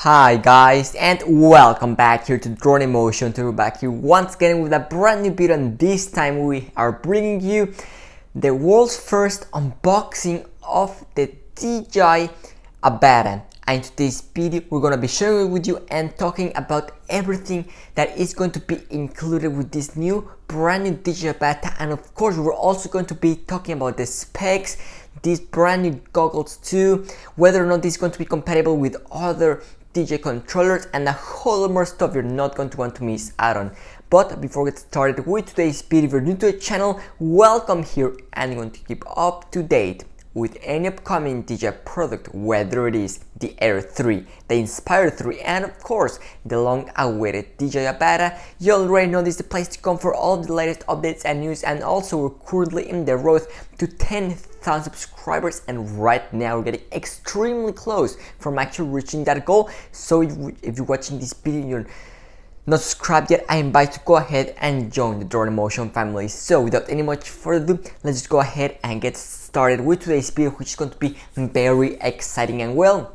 Hi guys, and welcome back here to Drone Emotion. We're back here once again with a brand new video, and this time we are bringing you the world's first unboxing of the DJI Avata. And in today's video we're going to be sharing it with you and talking about everything that is going to be included with this new brand new DJI Avata. And of course we're also going to be talking about the specs, these brand new goggles too, whether or not this is going to be compatible with other DJI controllers, and a whole lot more stuff you're not going to want to miss out on. But before we get started with today's video, if you're new to the channel, welcome here, and you want to keep up to date with any upcoming DJI product, whether it is the Air 3, the Inspire 3, and of course the long-awaited DJI Avata. You already know this is the place to come for all the latest updates and news. And also we're currently in the road to 10,000 subscribers, and right now we're getting extremely close from actually reaching that goal. So if you're watching this video and you're not subscribed yet, I invite you to go ahead and join the Drone Emotion family. So without any much further ado, let's just go ahead and get started with today's video, which is going to be very exciting. And well,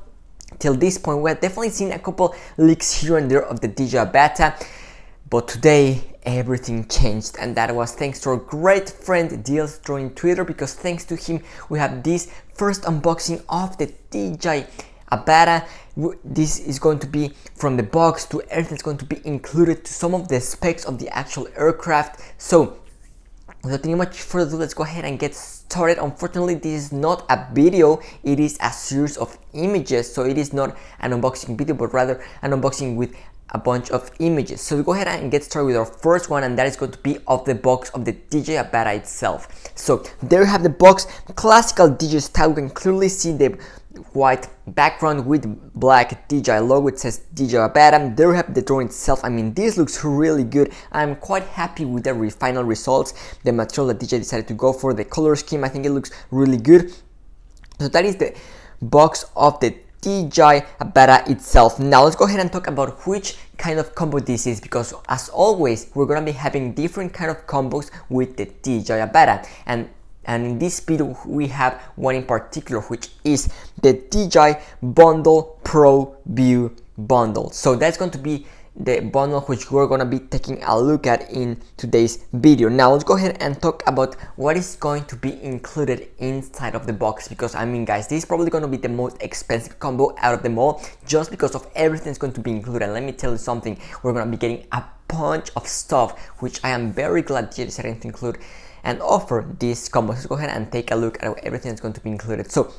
till this point we have definitely seen a couple leaks here and there of the DJI Avata, but today everything changed, and that was thanks to our great friend Deals joining Twitter, because thanks to him we have this first unboxing of the DJI Avata. This is going to be from the box to everything that's going to be included, to some of the specs of the actual aircraft. So without any much further ado, let's go ahead and get started. Unfortunately, this is not a video, it is a series of images, so it is not an unboxing video but rather an unboxing with a bunch of images. So we go ahead and get started with our first one, and that is going to be of the box of the DJI Avata itself. So there you have the box, classical DJI style. You can clearly see the white background with black DJI logo. It says DJI Avata. There you have the drone itself. I mean, this looks really good. I'm quite happy with the final results, the material that DJI decided to go for, the color scheme. I think it looks really good. So that is the box of the DJI Avata itself. Now let's go ahead and talk about which kind of combo this is, because as always we're gonna be having different kind of combos with the DJI Avata, and in this video we have one in particular, which is the DJI Bundle Pro View bundle. So that's going to be the bundle which we're going to be taking a look at in today's video. Now let's go ahead and talk about what is going to be included inside of the box, because I mean guys, this is probably going to be the most expensive combo out of them all, just because of everything that's going to be included. And let me tell you something, we're going to be getting a bunch of stuff, which I am very glad they decided to include and offer this combo. So let's go ahead and take a look at everything that's going to be included. So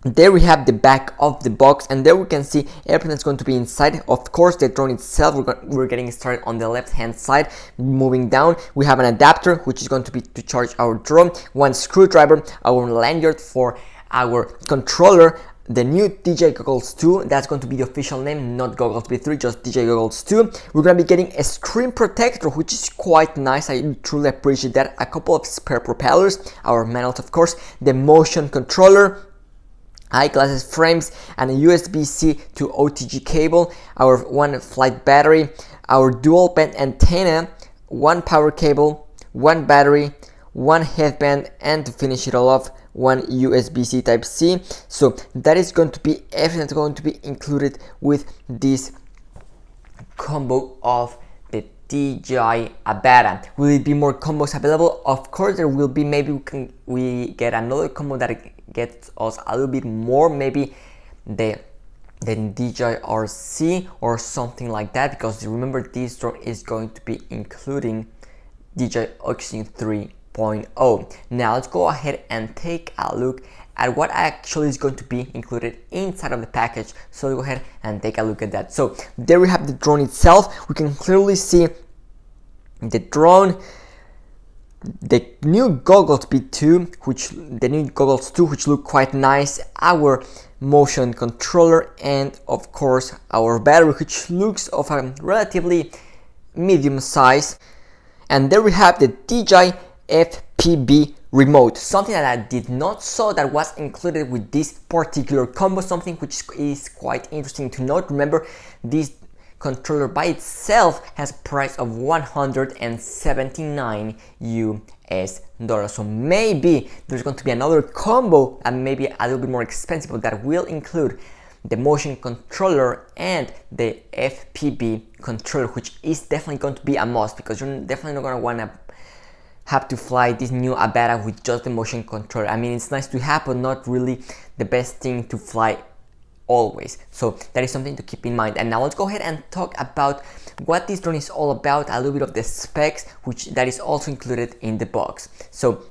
there we have the back of the box, and there we can see everything that's going to be inside. Of course, the drone itself, we're getting started on the left hand side. Moving down, we have an adapter which is going to be to charge our drone, one screwdriver, our lanyard for our controller, the new DJI Goggles 2, that's going to be the official name, not Goggles V3, just DJI Goggles 2. We're going to be getting a screen protector, which is quite nice. I truly appreciate that. A couple of spare propellers, our manuals of course, the motion controller, eyeglasses frames, and a USB-C to OTG cable, our one flight battery, our dual band antenna, one power cable, one battery, one headband, and to finish it all off, one USB-C Type-C. So that is going to be everything that's going to be included with this combo of the DJI Avata. Will it be more combos available? Of course there will be. Maybe we get another combo that gets us a little bit more, maybe the DJI RC or something like that, because remember this drone is going to be including DJI Oxygen 3.0. Now let's go ahead and take a look at what actually is going to be included inside of the package. So go ahead and take a look at that. So there we have the drone itself. We can clearly see the drone, the new goggles B2, which look quite nice, our motion controller, and of course our battery, which looks of a relatively medium size. And there we have the DJI FPV remote, something that I did not saw that was included with this particular combo, something which is quite interesting to note. Remember, this controller by itself has a price of $179 US. So maybe there's going to be another combo, and maybe a little bit more expensive, but that will include the motion controller and the FPV controller, which is definitely going to be a must because you're definitely not going to want to have to fly this new Avata with just the motion controller. I mean, it's nice to have, but not really the best thing to fly always. So that is something to keep in mind. And now let's go ahead and talk about what this drone is all about, a little bit of the specs, which that is also included in the box. So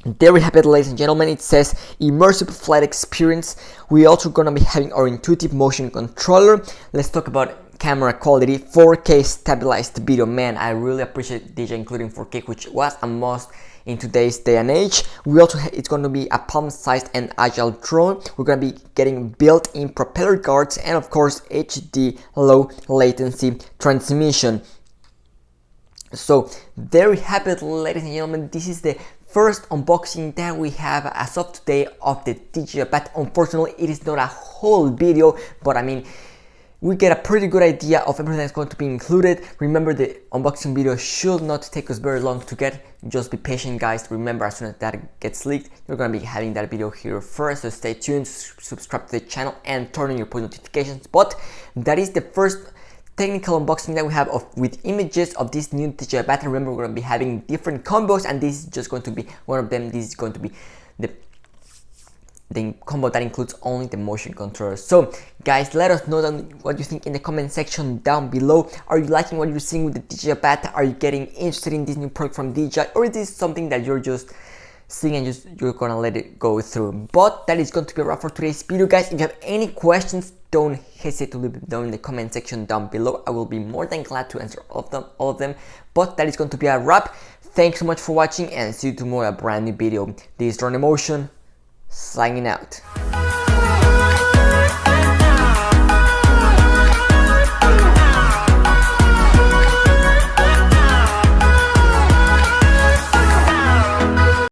there we have it, ladies and gentlemen. It says immersive flight experience. We're also gonna be having our intuitive motion controller. Let's talk about camera quality. 4K stabilized video. Man, I really appreciate DJI including 4K, which was a must in today's day and age. We also it's going to be a palm-sized and agile drone. We're going to be getting built-in propeller guards and of course HD low latency transmission. So there we have it, ladies and gentlemen. This is the first unboxing that we have as of today of the DJI Avata. Unfortunately, it is not a whole video, but I mean, we get a pretty good idea of everything that's going to be included. Remember, the unboxing video should not take us very long to get. Just be patient, guys. Remember, as soon as that gets leaked, you're going to be having that video here first. So stay tuned, subscribe to the channel, and turn on your push notifications. But that is the first technical unboxing that we have with images of this new DJI Avata. Remember, we're going to be having different combos, and this is just going to be one of them. This is going to be the combo that includes only the motion controller. So guys, let us know what you think in the comment section down below. Are you liking what you're seeing with the DJI Avata? Are you getting interested in this new product from DJI, or is this something that you're just seeing and you're gonna let it go through? But that is going to be a wrap for today's video, guys. If you have any questions, don't hesitate to leave them down in the comment section down below. I will be more than glad to answer all of them. But that is going to be a wrap. Thanks so much for watching, and see you tomorrow, a brand new video. This is Drone Emotion, signing out.